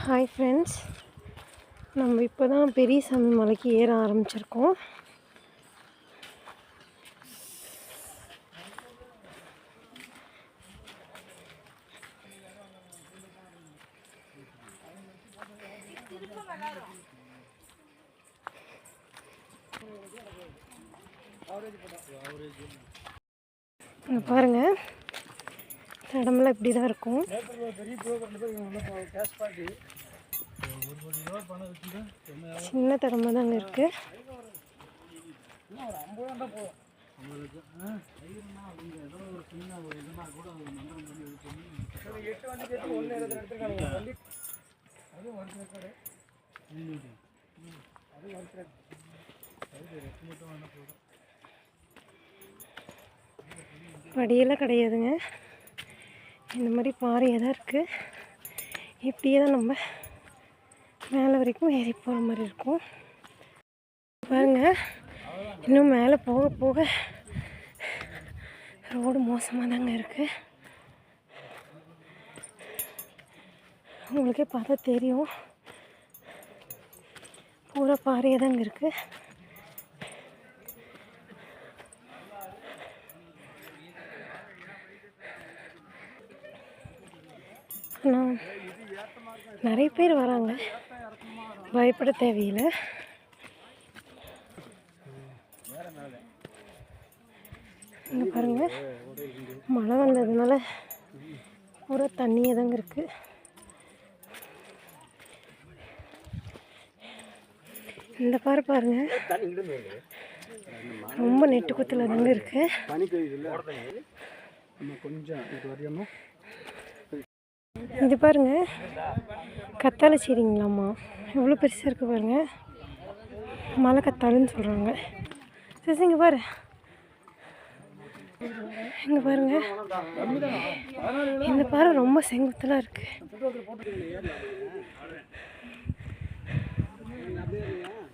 Hi friends, நம்ம இப்போ தான் பெரியசாமி மலைக்கு ஏற ஆரம்பிச்சிருக்கோம். இங்கே பாருங்கள், தடமெல்லாம் இப்படி தான் இருக்கும். சின்ன தடமாக தான் அங்கே இருக்குது. படியெல்லாம் கிடையாதுங்க, இந்த மாதிரி பாறையாக தான் இருக்குது. இப்படியே தான் நம்ம மேலே வரைக்கும் ஏறி போகிற மாதிரி இருக்கும். பாருங்கள், இன்னும் மேலே போக போக ரோடு மோசமாக தாங்க இருக்குது. உங்களுக்கே பார்த்தா தெரியும், பூரா பாறையாக தாங்க இருக்குது. ஆனால் நிறைய பேர் வராங்க, பயப்பட தேவையில்லை. இங்கே பாருங்கள், மழை வந்ததுனால பூரா தண்ணியாக தாங்க இருக்குது. இந்த பாருங்க, ரொம்ப நெட்டு குத்தில் தாங்க இருக்கு. இது பாருங்க, கத்தாழை செடிங்களாம்மா, எவ்வளோ பெருசாக இருக்குது பாருங்க. மலை கத்தாழைன்னு சொல்கிறாங்க. சரி, இங்கே பாரு, இங்கே பாருங்க, இந்த பாறை ரொம்ப செங்குத்தலாக இருக்குது.